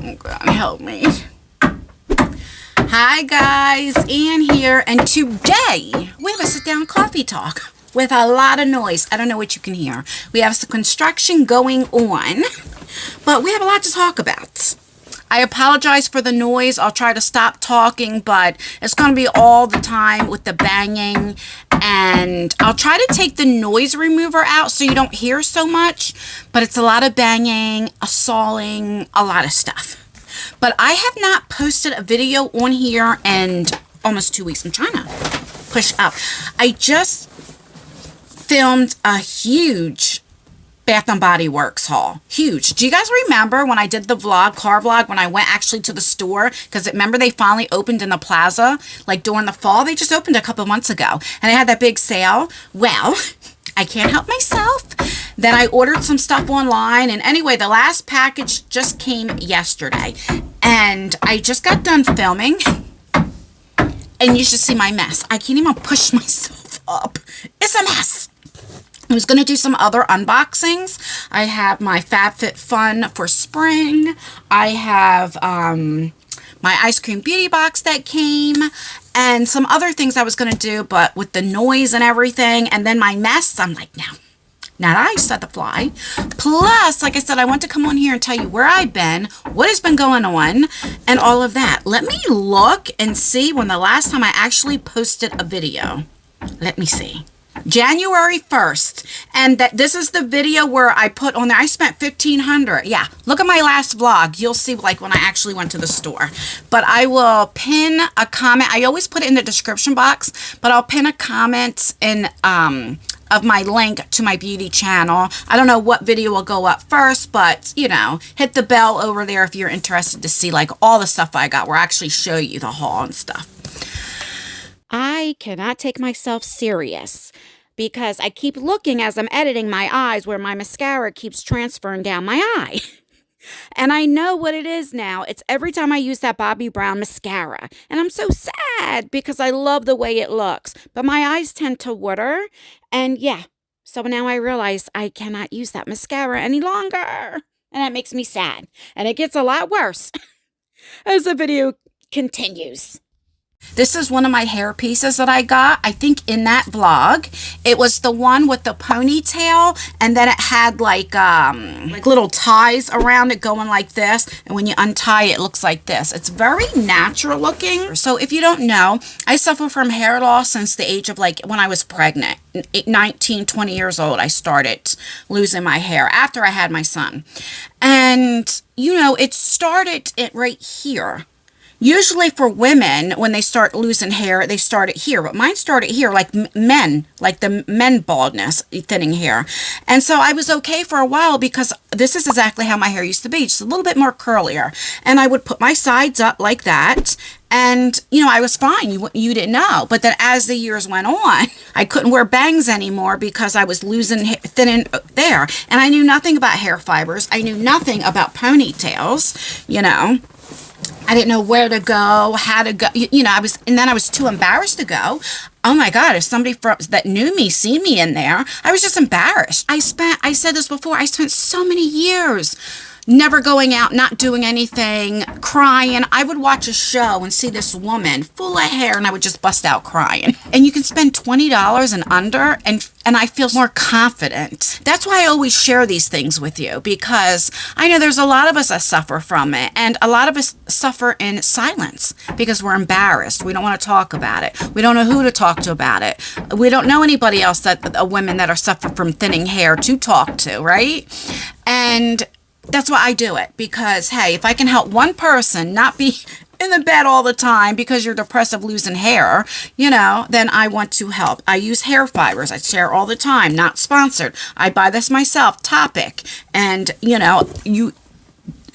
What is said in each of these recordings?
Oh, God, help me. Hi, guys. Ann here, and today we have a sit-down coffee talk with a lot of noise. I don't know what you can hear. We have some construction going on, but we have a lot to talk about. I apologize for the noise. I'll try to stop talking, but it's going to be all the time with the banging, and I'll try to take the noise remover out so you don't hear so much, but it's a lot of banging, a sawing, a lot of stuff. But I have not posted a video on here in almost 2 weeks. I'm trying to push up. I just filmed a huge Bath & Body Works haul. Huge. Do you guys remember when I did the vlog, car vlog, when I went actually to the store? Because remember they finally opened in the plaza, like during the fall? They just opened a couple months ago. And they had that big sale. Well, I can't help myself. Then I ordered some stuff online. And anyway, the last package just came yesterday. And I just got done filming. And you should see my mess. I can't even push myself up. It's a mess. I was going to do some other unboxings. I have my FabFitFun for spring. I have my ice cream beauty box that came. And some other things I was going to do, but with the noise and everything. And then my mess, I'm like, no. Not I said the fly. Plus, like I said, I want to come on here and tell you where I've been, what has been going on, and all of that. Let me look and see when the last time I actually posted a video. Let me see. January 1st, and this is the video where I put on there, I spent $1,500. Yeah, look at my last vlog. You'll see like when I actually went to the store. But I will pin a comment. I always put it in the description box, but I'll pin a comment in of my link to my beauty channel. I don't know what video will go up first, but you know, hit the bell over there if you're interested to see like all the stuff I got, where I actually show you the haul and stuff. I cannot take myself serious because I keep looking as I'm editing my eyes where my mascara keeps transferring down my eye. And I know what it is now. It's every time I use that Bobbi Brown mascara. And I'm so sad because I love the way it looks. But my eyes tend to water. And yeah, so now I realize I cannot use that mascara any longer. And that makes me sad. And it gets a lot worse as the video continues. This is one of my hair pieces that I got, I think in that vlog. It was the one with the ponytail, and then it had like little ties around it going like this. And when you untie it, it looks like this. It's very natural looking. So if you don't know, I suffer from hair loss since the age of like when I was pregnant. 19, 20 years old, I started losing my hair after I had my son. And, you know, it started right here. Usually for women, when they start losing hair, they start it here. But mine started here, like men, like the men baldness, thinning hair. And so I was okay for a while because this is exactly how my hair used to be. Just a little bit more curlier. And I would put my sides up like that. And, you know, I was fine. You didn't know. But then as the years went on, I couldn't wear bangs anymore because I was losing thinning there. And I knew nothing about hair fibers. I knew nothing about ponytails, you know. I didn't know where to go, how to go, you know, I was too embarrassed to go. Oh my God, if somebody that knew me, seen me in there, I was just embarrassed. I said this before, I spent so many years never going out, not doing anything, crying. I would watch a show and see this woman full of hair and I would just bust out crying. And you can spend $20 and under and I feel more confident. That's why I always share these things with you, because I know there's a lot of us that suffer from it, and a lot of us suffer in silence because we're embarrassed. We don't want to talk about it. We don't know who to talk to about it. We don't know anybody else women that are suffering from thinning hair to talk to, right? And that's why I do it, because hey, if I can help one person not be in the bed all the time because you're depressed of losing hair, you know, then I want to help. I use hair fibers. I share all the time, not sponsored. I buy this myself, Topic. And, you know,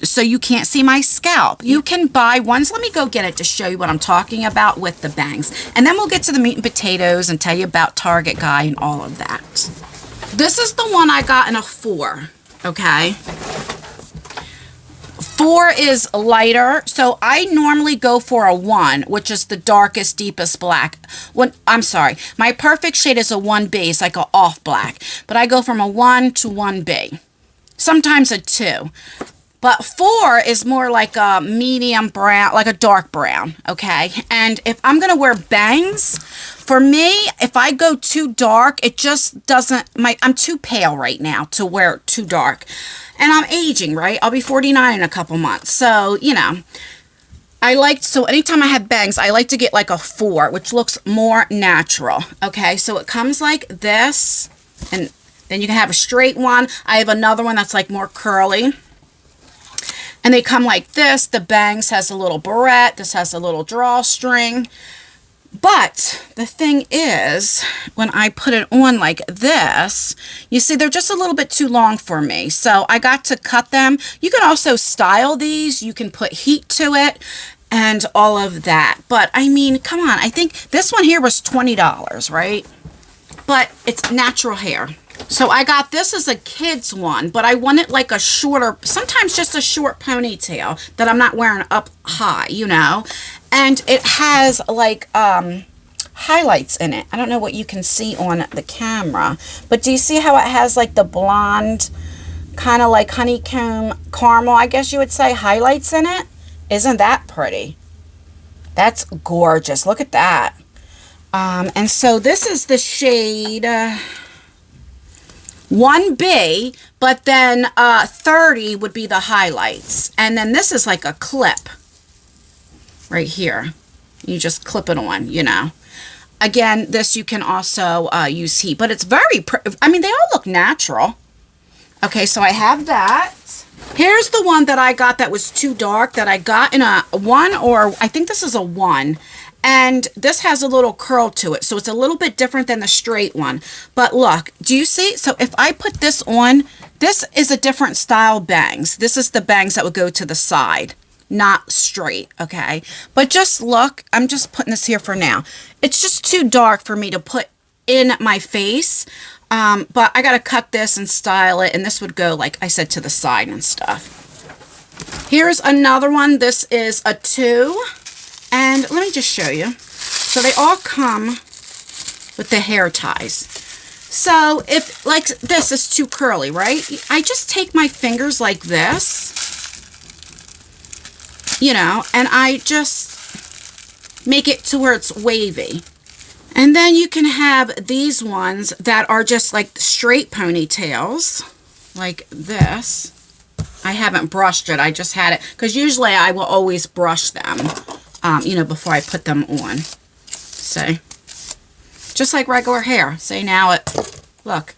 so you can't see my scalp. You can buy ones. Let me go get it to show you what I'm talking about with the bangs. And then we'll get to the meat and potatoes and tell you about Target Guy and all of that. This is the one I got in a 4, okay? 4 is lighter, so I normally go for a 1, which is the darkest, deepest black. I'm sorry, my perfect shade is a 1B, it's like an off black, but I go from a 1 to 1B, sometimes a 2. But 4 is more like a medium brown, like a dark brown, okay? And if I'm going to wear bangs, for me, if I go too dark, it just doesn't, I'm too pale right now to wear too dark. And I'm aging, right? I'll be 49 in a couple months. So, you know, so anytime I have bangs, I like to get like a 4, which looks more natural, okay? So it comes like this, and then you can have a straight one. I have another one that's like more curly. And they come like this. The bangs has a little barrette. This has a little drawstring. But the thing is, when I put it on like this, you see they're just a little bit too long for me. So I got to cut them. You can also style these. You can put heat to it and all of that. But I mean, come on. I think this one here was $20, right? But it's natural hair. So I got this as a kid's one, but I wanted like a shorter, sometimes just a short ponytail that I'm not wearing up high, you know. And it has like highlights in it. I don't know what you can see on the camera, but do you see how it has like the blonde, kind of like honeycomb caramel, I guess you would say, highlights in it? Isn't that pretty? That's gorgeous. Look at that. And so this is the shade 1B, but then 30 would be the highlights. And then this is like a clip right here. You just clip it on, you know. Again, this you can also use heat, but it's very, I mean, they all look natural. Okay, so I have that. Here's the one that I got that was too dark, that I got in a 1, or I think this is a 1. And this has a little curl to it, so it's a little bit different than the straight one. But look, do you see? So if I put this on, this is a different style bangs. This is the bangs that would go to the side, not straight, okay? But just look, I'm just putting this here for now. It's just too dark for me to put in my face, but I got to cut this and style it, and this would go, like I said, to the side and stuff. Here's another one. This is a 2. And let me just show you. So they all come with the hair ties. So if like this is too curly, right? I just take my fingers like this, you know, and I just make it to where it's wavy. And then you can have these ones that are just like straight ponytails, like this. I haven't brushed it. I just had it, because usually I will always brush them. You know, before I put them on. So, just like regular hair. See, now it, look.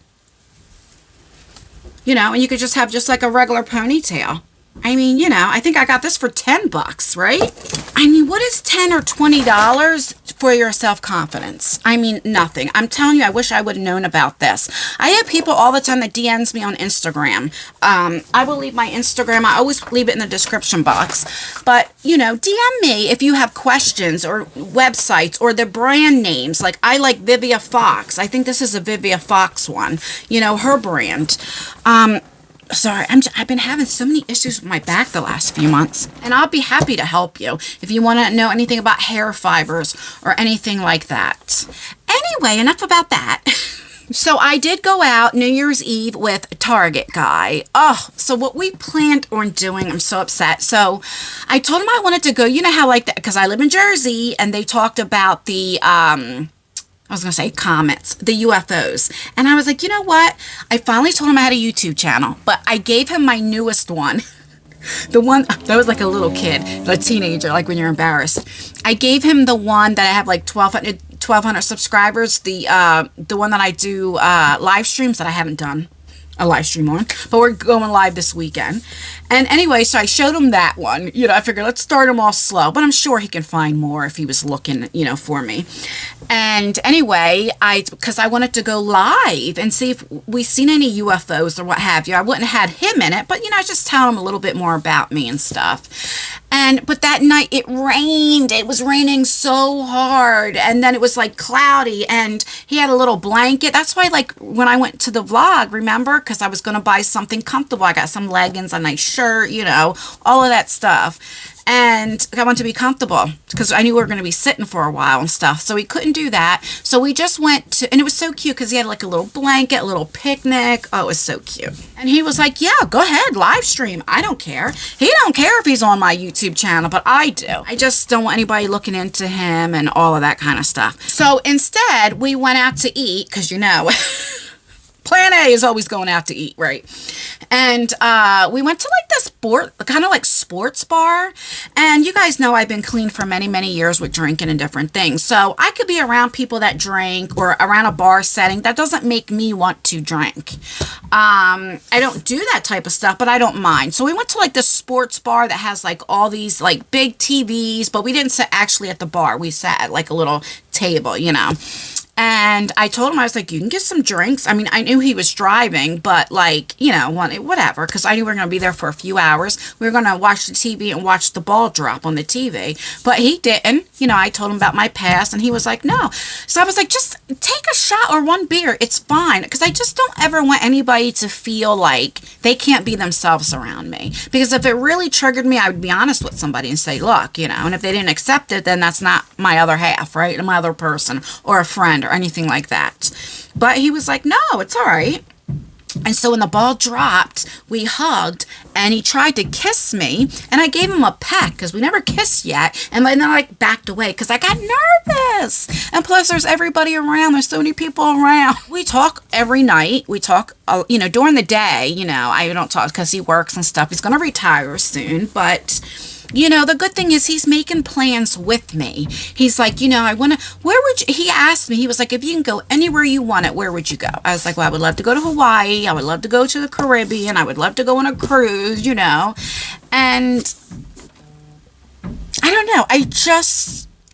You know, and you could just have just like a regular ponytail. I mean, you know, I think I got this for $10, right? I mean, what is $10 or $20 for your self-confidence? I mean, nothing. I'm telling you, I wish I would have known about this. I have people all the time that DMs me on Instagram. I will leave my Instagram. I always leave it in the description box. But, you know, DM me if you have questions or websites or the brand names. Like, I like Vivia Fox. I think this is a Vivia Fox one. You know, her brand. Sorry, I've been having so many issues with my back the last few months, and I'll be happy to help you if you want to know anything about hair fibers or anything like that. Anyway, enough about that. So I did go out New Year's Eve with Target guy. Oh, so what we planned on doing, I'm so upset. So I told him I wanted to go, you know how like that, because I live in Jersey, and they talked about the, I was going to say comets, the UFOs. And I was like, you know what? I finally told him I had a YouTube channel, but I gave him my newest one. The one, that was like a little kid, a teenager, like when you're embarrassed. I gave him the one that I have like 1,200 subscribers, the one that I do live streams that I haven't done a live stream on, but we're going live this weekend. And anyway, so I showed him that one. You know, I figured let's start him off slow, but I'm sure he can find more if he was looking, you know, for me. And anyway, because I wanted to go live and see if we seen any UFOs or what have you. I wouldn't have had him in it, but, you know, I just tell him a little bit more about me and stuff. But that night it rained. It was raining so hard. And then it was like cloudy, and he had a little blanket. That's why, like, when I went to the vlog, remember? Because I was going to buy something comfortable. I got some leggings, a nice shirt, you know, all of that stuff. And I wanted to be comfortable because I knew we were going to be sitting for a while and stuff. So we couldn't do that. So we just went to, and it was so cute because he had like a little blanket, a little picnic. Oh, it was so cute. And he was like, yeah, go ahead, live stream. I don't care. He don't care if he's on my YouTube channel, but I do. I just don't want anybody looking into him and all of that kind of stuff. So instead, we went out to eat because, you know, Plan A is always going out to eat, right? And we went to like this kind of like sports bar. And you guys know I've been clean for many, many years with drinking and different things. So I could be around people that drink or around a bar setting. That doesn't make me want to drink. I don't do that type of stuff, but I don't mind. So we went to like this sports bar that has like all these like big TVs, but we didn't sit actually at the bar. We sat at like a little table, you know. And I told him, I was like, you can get some drinks. I mean, I knew he was driving, but like, you know, whatever, because I knew we were going to be there for a few hours. We were going to watch the TV and watch the ball drop on the TV. But he didn't. You know, I told him about my past, and he was like, no. So I was like, just take a shot or one beer. It's fine. Because I just don't ever want anybody to feel like they can't be themselves around me. Because if it really triggered me, I would be honest with somebody and say, look, you know, and if they didn't accept it, then that's not my other half, right? My other person or a friend or anything like that. But he was like, no, it's all right. And so when the ball dropped, we hugged, and he tried to kiss me, and I gave him a peck because we never kissed yet. And then I like backed away because I got nervous. And plus, there's everybody around. There's so many people around. We talk every night. We talk, you know, during the day. You know, I don't talk because he works and stuff. He's gonna retire soon, but. You know, the good thing is he's making plans with me. He's like, you know, he asked me, he was like, if you can go anywhere you want it, where would you go? I was like, well, I would love to go to Hawaii. I would love to go to the Caribbean. I would love to go on a cruise, you know. And I don't know.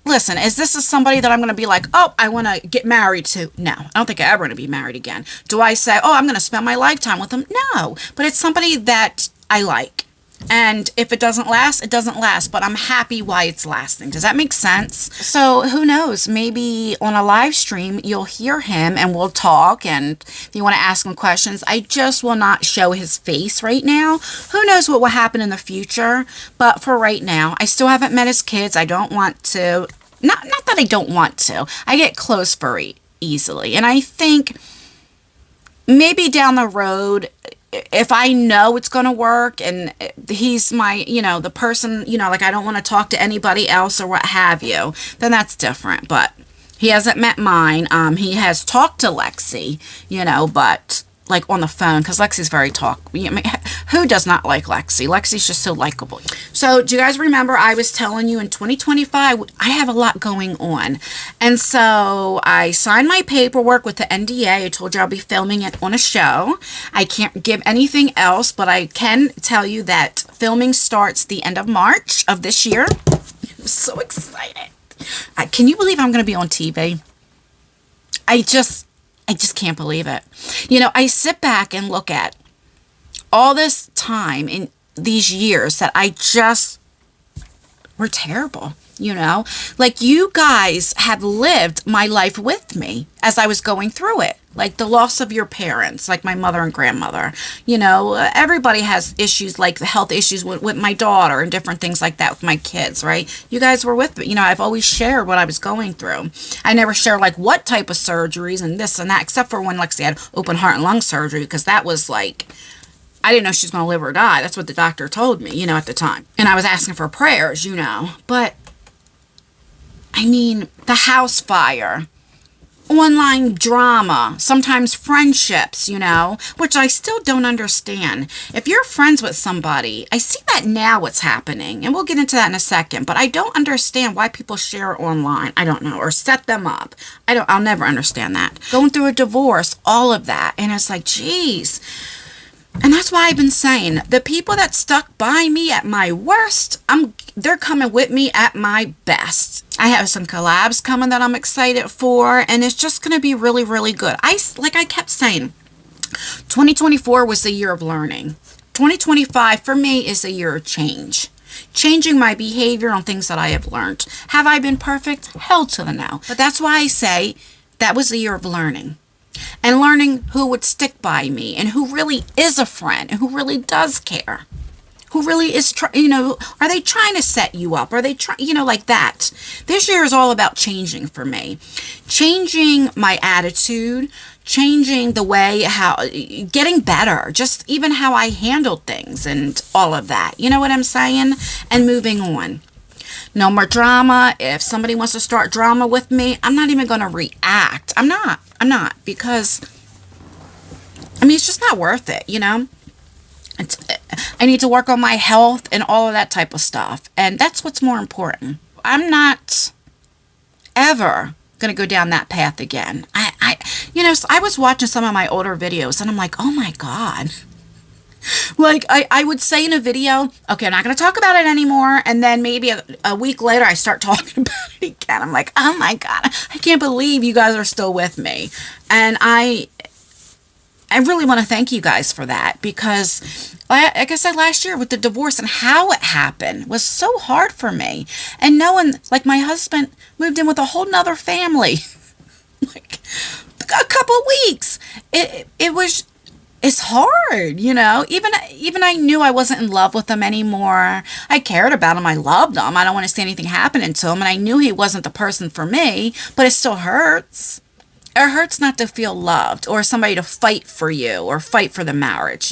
Listen, is this somebody that I'm going to be like, oh, I want to get married to? No, I don't think I ever want to be married again. Do I say, oh, I'm going to spend my lifetime with them? No, but it's somebody that I like. And if it doesn't last, it doesn't last. But I'm happy why it's lasting. Does that make sense? So who knows? Maybe on a live stream, you'll hear him and we'll talk. And if you want to ask him questions, I just will not show his face right now. Who knows what will happen in the future? But for right now, I still haven't met his kids. I don't want to. Not that I don't want to. I get close very easily. And I think maybe down the road, if I know it's going to work and he's my, you know, the person, you know, like I don't want to talk to anybody else or what have you, then that's different. But he hasn't met mine. He has talked to Lexi, you know, but like on the phone because Lexi's very who does not like Lexi? Lexi's just so likable. So do you guys remember I was telling you in 2025 I have a lot going on, and so I signed my paperwork with the NDA. I told you I'll be filming it on a show. I can't give anything else, but I can tell you that filming starts the end of March of this year. I'm so excited. Can you believe I'm going to be on TV? I just can't believe it. You know, I sit back and look at all this time in these years that were terrible, you know? Like, you guys have lived my life with me as I was going through it. Like the loss of your parents, like my mother and grandmother. You know, everybody has issues like the health issues with my daughter and different things like that with my kids, right? You guys were with me. You know, I've always shared what I was going through. I never shared like what type of surgeries and this and that, except for when Lexi had open heart and lung surgery, because that was like, I didn't know she was going to live or die. That's what the doctor told me, you know, at the time. And I was asking for prayers, you know. But, I mean, the house fire, online drama, sometimes friendships, you know, which I still don't understand. If you're friends with somebody, I see that now what's happening, and we'll get into that in a second, but I don't understand why people share online. I don't know, or set them up. I'll never understand that. Going through a divorce, all of that, and it's like, geez. And that's why I've been saying, the people that stuck by me at my worst, they're coming with me at my best. I have some collabs coming that I'm excited for, and it's just going to be really, really good. Like I kept saying, 2024 was the year of learning. 2025 for me is a year of change. Changing my behavior on things that I have learned. Have I been perfect? Hell to the no. But that's why I say that was the year of learning. And learning who would stick by me and who really is a friend and who really does care. who really is, are they trying to set you up? Are they trying, like that? This year is all about changing for me. Changing my attitude, changing the way getting better, just even how I handled things and all of that. You know what I'm saying? And moving on. No more drama. If somebody wants to start drama with me, I'm not even going to react. I'm not because, it's just not worth it, I need to work on my health and all of that type of stuff. And that's what's more important. I'm not ever going to go down that path again. I was watching some of my older videos and I'm like, oh my God. Like I would say in a video, okay, I'm not going to talk about it anymore. And then maybe a week later, I start talking about it again. I'm like, oh my God, I can't believe you guys are still with me. And I really want to thank you guys for that, because like I said last year with the divorce and how it happened was so hard for me. And knowing like my husband moved in with a whole nother family, like a couple weeks, it's hard, even I knew I wasn't in love with him anymore. I cared about him. I loved him. I don't want to see anything happening to him. And I knew he wasn't the person for me, but it still hurts. It hurts not to feel loved or somebody to fight for you or fight for the marriage,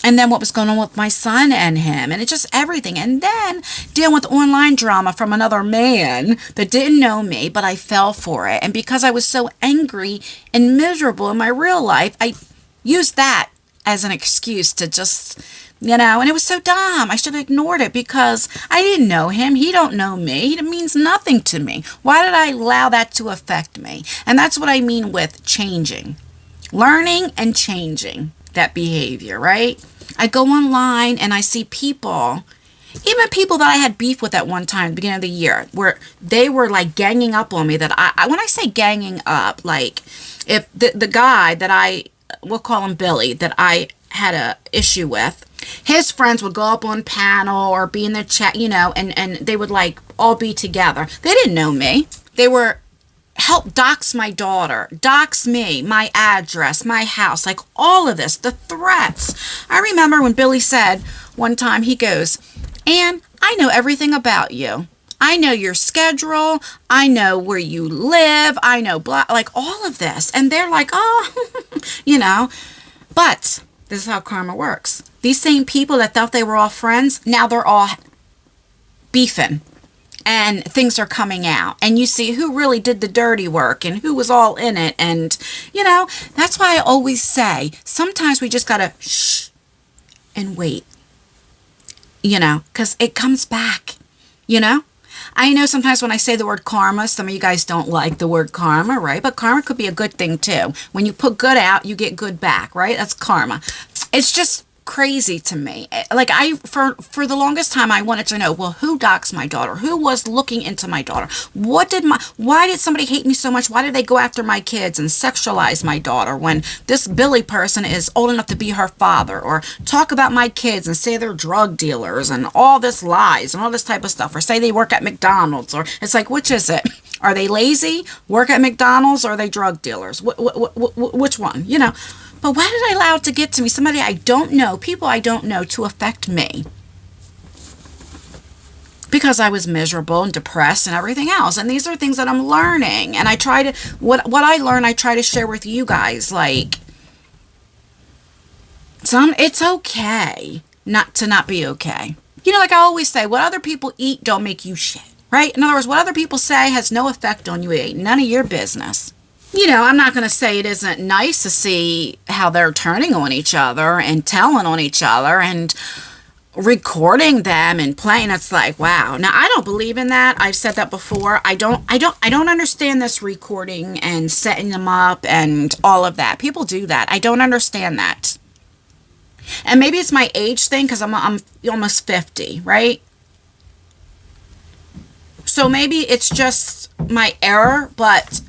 And then what was going on with my son and him, and it's just everything. And then dealing with online drama from another man that didn't know me, but I fell for it. And because I was so angry and miserable in my real life, I used that as an excuse to just, and it was so dumb. I should have ignored it because I didn't know him. He don't know me. It means nothing to me. Why did I allow that to affect me? And that's what I mean with changing, learning and changing that behavior, right? I go online and I see people, even people that I had beef with at one time at the beginning of the year, where they were like ganging up on me. That when I say ganging up, like if the guy that we'll call him Billy, that I had a issue with, his friends would go up on panel or be in the chat, and they would like all be together. They didn't know me. They were help dox my daughter, dox me, my address, my house, like all of this, the threats. I remember when Billy said one time, he goes, Ann, I know everything about you. I know your schedule. I know where you live. I know like all of this. And they're like, oh, but this is how karma works. These same people that thought they were all friends, now they're all beefing. And things are coming out. And you see who really did the dirty work and who was all in it. And, that's why I always say, sometimes we just got to shh and wait, because it comes back, I know sometimes when I say the word karma, some of you guys don't like the word karma, right? But karma could be a good thing too. When you put good out, you get good back, right? That's karma. It's just crazy to me. Like for the longest time I wanted to know, well, who doxed my daughter? Who was looking into my daughter? Why did somebody hate me so much? Why did they go after my kids and sexualize my daughter when this Billy person is old enough to be her father, or talk about my kids and say they're drug dealers and all this lies and all this type of stuff, or say they work at McDonald's, or it's like, which is it? Are they lazy, work at McDonald's, or are they drug dealers? Which one? But why did I allow it to get to me? Somebody I don't know, people I don't know, to affect me. Because I was miserable and depressed and everything else. And these are things that I'm learning. And I try to, what I learn, I try to share with you guys. Like, it's okay not to be okay. Like I always say, what other people eat don't make you shit, right? In other words, what other people say has no effect on you. It ain't none of your business. I'm not going to say it isn't nice to see how they're turning on each other and telling on each other and recording them and playing. It's like, wow. Now, I don't believe in that. I've said that before. I don't understand this recording and setting them up and all of that. People do that. I don't understand that. And maybe it's my age thing because I'm almost 50, right? So maybe it's just my error, but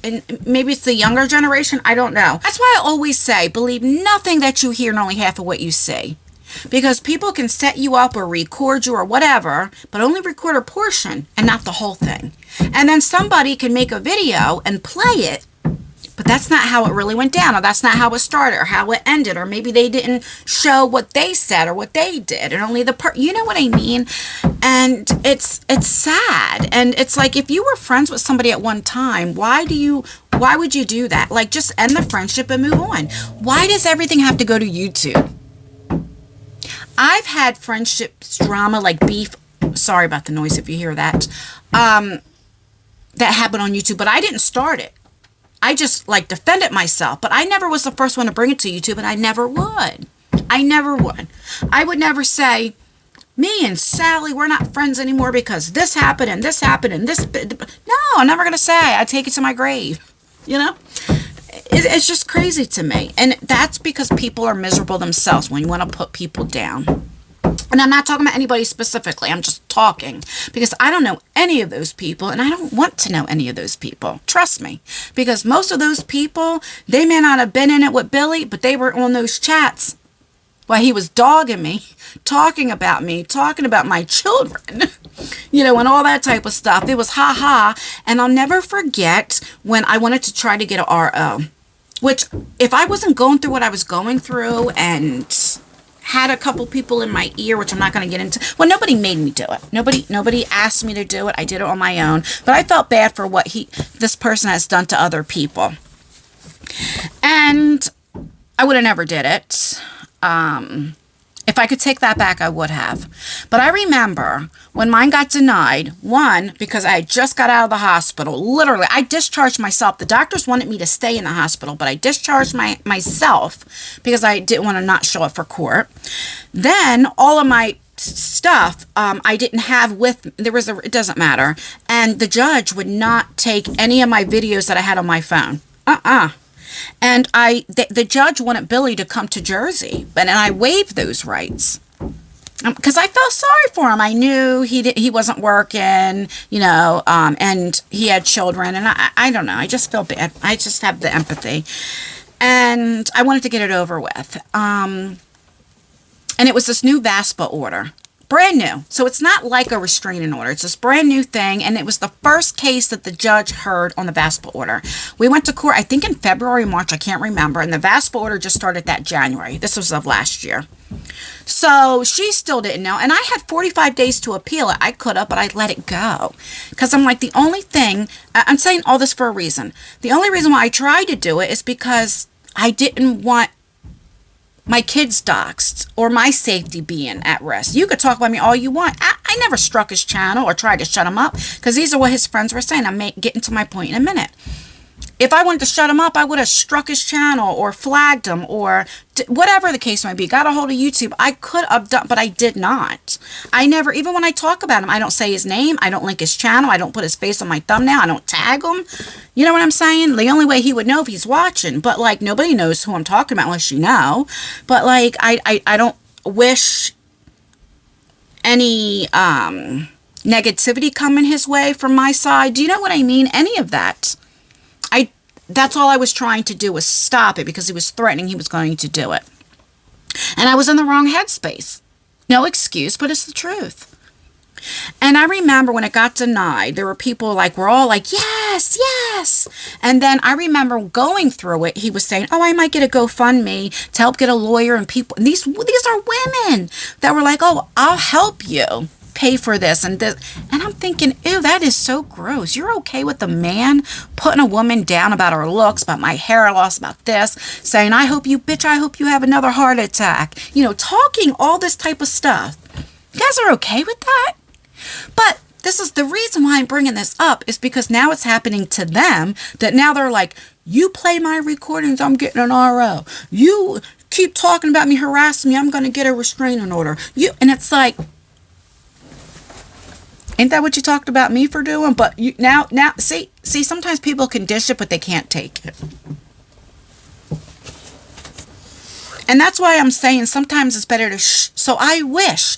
maybe it's the younger generation. I don't know. That's why I always say, believe nothing that you hear and only half of what you see. Because people can set you up or record you or whatever, but only record a portion and not the whole thing. And then somebody can make a video and play it But that's not how it really went down, or that's not how it started, or how it ended, or maybe they didn't show what they said or what they did, and only you know what I mean? And it's sad, and it's like, if you were friends with somebody at one time, why would you do that? Like, just end the friendship and move on. Why does everything have to go to YouTube? I've had friendships drama, like beef. Sorry about the noise if you hear that. That happened on YouTube, but I didn't start it. I just like defended myself, but I never was the first one to bring it to YouTube, and I never would. I never would. I would never say, me and Sally, we're not friends anymore because this happened and this happened and this. No, I'm never going to say. I take it to my grave. You know? It's just crazy to me. And that's because people are miserable themselves when you want to put people down. And I'm not talking about anybody specifically. I'm just talking because I don't know any of those people, and I don't want to know any of those people. Trust me. Because most of those people, they may not have been in it with Billy, but they were on those chats while he was dogging me, talking about my children, you know, and all that type of stuff. It was ha ha. And I'll never forget when I wanted to try to get a RO, which if I wasn't going through what I was going through and had a couple people in my ear, which I'm not going to get into. Well, nobody made me do it. Nobody asked me to do it. I did it on my own. But I felt bad for what this person has done to other people. And I would have never did it. If I could take that back, I would have. But I remember when mine got denied, one, because I had just got out of the hospital. Literally, I discharged myself. The doctors wanted me to stay in the hospital, but I discharged myself because I didn't want to not show up for court. Then all of my stuff I didn't have with it doesn't matter. And the judge would not take any of my videos that I had on my phone. And the judge wanted Billy to come to Jersey, and I waived those rights because I felt sorry for him. I knew he wasn't working, you know, and he had children, and I don't know. I just feel bad. I just have the empathy, and I wanted to get it over with. And it was this new VASPA order. Brand new. So it's not like a restraining order. It's this brand new thing. And it was the first case that the judge heard on the VASPA order. We went to court, I think in February, March, I can't remember. And the VASPA order just started that January. This was of last year. So she still didn't know. And I had 45 days to appeal it. I could have, but I let it go. Because I'm like, the only thing, I'm saying all this for a reason. The only reason why I tried to do it is because I didn't want my kids doxxed or my safety being at risk. You could talk about me all you want. I never struck his channel or tried to shut him up because these are what his friends were saying. I'm getting to my point in a minute. If I wanted to shut him up, I would have struck his channel or flagged him or whatever the case might be. Got a hold of YouTube. I could have done, but I did not. I never, even when I talk about him, I don't say his name. I don't link his channel. I don't put his face on my thumbnail. I don't tag him. You know what I'm saying? The only way he would know if he's watching. But like, nobody knows who I'm talking about unless you know. But like, I don't wish any negativity coming his way from my side. Do you know what I mean? Any of that. That's all I was trying to do was stop it because he was threatening he was going to do it. And I was in the wrong headspace. No excuse, but it's the truth. And I remember when it got denied, there were people we're all like, yes, yes. And then I remember going through it. He was saying, oh, I might get a GoFundMe to help get a lawyer and people. And these are women that were like, oh, I'll help you pay for this and this. And I'm thinking, ew, that is so gross. You're okay with a man putting a woman down about her looks, about my hair loss, about this, saying, I hope you have another heart attack. You know, talking all this type of stuff. You guys are okay with that? But this is the reason why I'm bringing this up is because now it's happening to them that now they're like, you play my recordings, I'm getting an RO. You keep talking about me, harassing me, I'm going to get a restraining order. And it's like, ain't that what you talked about me for doing? But you now see, sometimes people can dish it, but they can't take it. And that's why I'm saying sometimes it's better to So I wish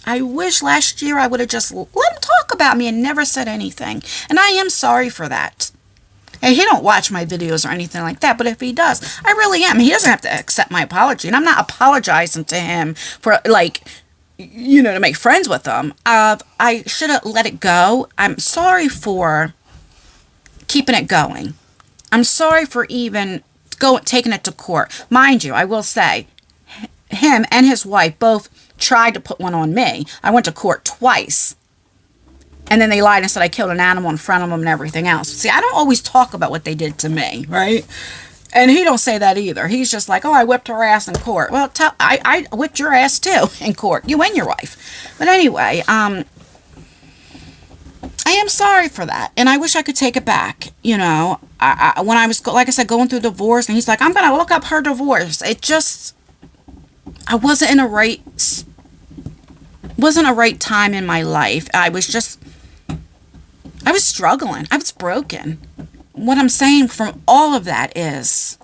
last year I would have just let him talk about me and never said anything. And I am sorry for that. And he don't watch my videos or anything like that, but if he does, I really am. He doesn't have to accept my apology. And I'm not apologizing to him for to make friends with them. I should have let it go. I'm sorry for keeping it going. I'm sorry for even taking it to court. Mind you, I will say, him and his wife both tried to put one on me. I went to court twice. And then they lied and said I killed an animal in front of them and everything else. See, I don't always talk about what they did to me, right? And he don't say that either. He's just like, oh, I whipped her ass in court. Well, I whipped your ass too in court. You and your wife. But anyway, I am sorry for that. And I wish I could take it back. You know, when I was, like I said, going through divorce, and he's like, I'm going to look up her divorce. It just, I wasn't in a right time in my life. I was struggling. I was broken. What I'm saying from all of that is,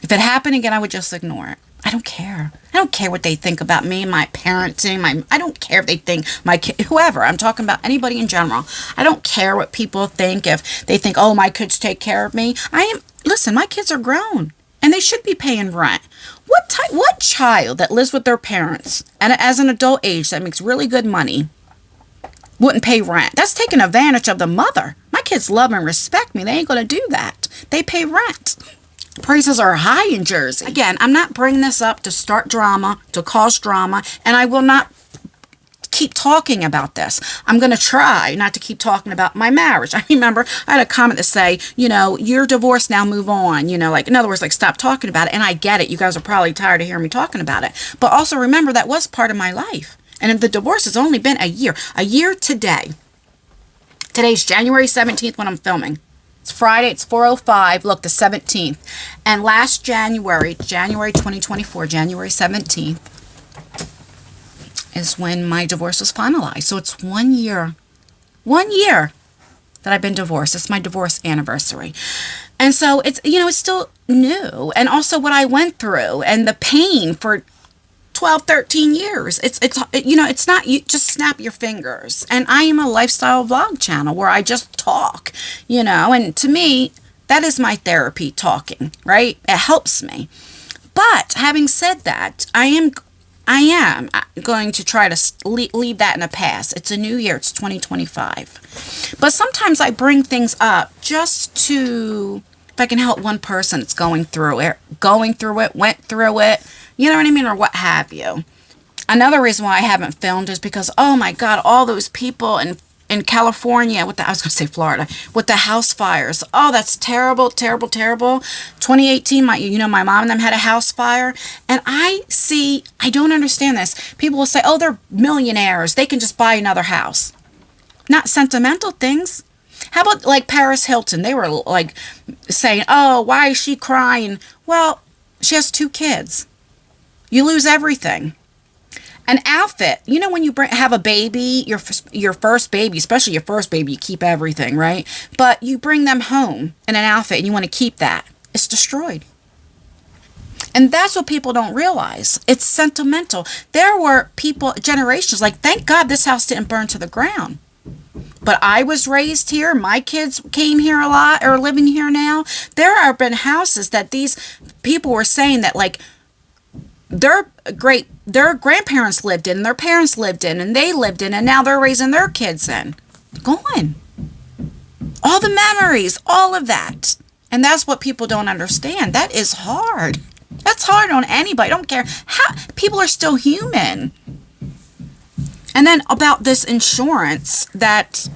if it happened again, I would just ignore it. I don't care. I don't care what they think about me, my parenting, I don't care if they think my kid, whoever. I'm talking about anybody in general. I don't care what people think. If they think, oh, my kids take care of me. Listen, my kids are grown and they should be paying rent. What child that lives with their parents and as an adult age that makes really good money wouldn't pay rent? That's taking advantage of the mother. My kids love and respect me. They ain't going to do that. They pay rent. Prices are high in Jersey. Again, I'm not bringing this up to start drama, to cause drama, and I will not keep talking about this. I'm going to try not to keep talking about my marriage. I remember I had a comment to say, you know, you're divorced now, move on. You know, like, in other words, like, stop talking about it. And I get it. You guys are probably tired of hearing me talking about it. But also remember, that was part of my life. And the divorce has only been a year. A year today. Today's January 17th when I'm filming. It's Friday. It's 4:05. Look, the 17th. And last January 2024, January 17th, is when my divorce was finalized. So it's 1 year. 1 year that I've been divorced. It's my divorce anniversary. And so it's, you know, it's still new. And also what I went through and the pain for 12, 13 years. You know, it's not, you just snap your fingers. And I am a lifestyle vlog channel where I just talk, you know, and to me, that is my therapy, talking, right? It helps me. But having said that, I am going to try to leave that in the past. It's a new year. It's 2025. But sometimes I bring things up just to, if I can help one person that's going through it, went through it, you know what I mean, or what have you. Another reason why I haven't filmed is because, oh my God, all those people in California, I was going to say Florida, with the house fires. Oh, that's terrible, terrible, terrible. 2018, my mom and them had a house fire. And I don't understand this. People will say, oh, they're millionaires. They can just buy another house. Not sentimental things. How about like Paris Hilton? They were like saying, oh, why is she crying? Well, she has 2 kids. You lose everything. An outfit, you know, when you have a baby, your first baby, especially your first baby, you keep everything, right? But you bring them home in an outfit and you want to keep that. It's destroyed. And that's what people don't realize. It's sentimental. There were people, generations, like, thank God this house didn't burn to the ground. But I was raised here. My kids came here a lot, or living here now. There have been houses that these people were saying that, like, their grandparents lived in, their parents lived in, and they lived in, and now they're raising their kids in. Gone. All the memories, all of that. And that's what people don't understand. That is hard. That's hard on anybody. I don't care how, people are still human. And then about this insurance that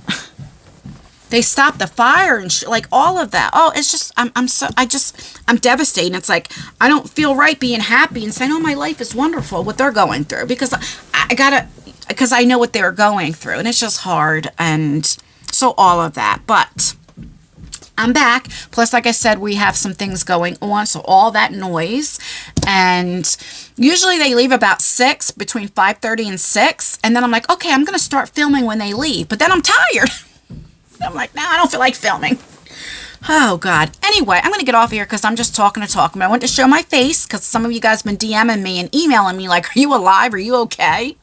they stopped the fire and like all of that. Oh, it's just, I'm devastated. It's like, I don't feel right being happy and saying, oh, my life is wonderful, what they're going through, because because I know what they're going through, and it's just hard. And so all of that, but I'm back. Plus, like I said, we have some things going on. So all that noise, and usually they leave about 6, between 5:30 and 6. And then I'm like, okay, I'm going to start filming when they leave, but then I'm tired. I'm like, no, I don't feel like filming. Oh, God. Anyway, I'm going to get off here because I'm just talking to talk. I want to show my face because some of you guys have been DMing me and emailing me like, are you alive? Are you okay?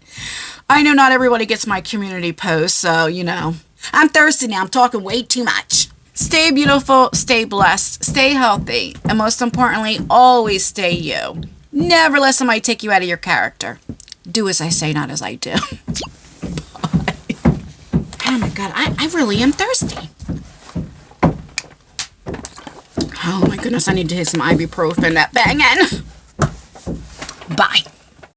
I know not everybody gets my community posts, so, you know. I'm thirsty now. I'm talking way too much. Stay beautiful, stay blessed, stay healthy, and most importantly, always stay you. Never let somebody take you out of your character. Do as I say, not as I do. Oh my God, I really am thirsty. Oh my goodness, I need to take some ibuprofen. That banging. Bye.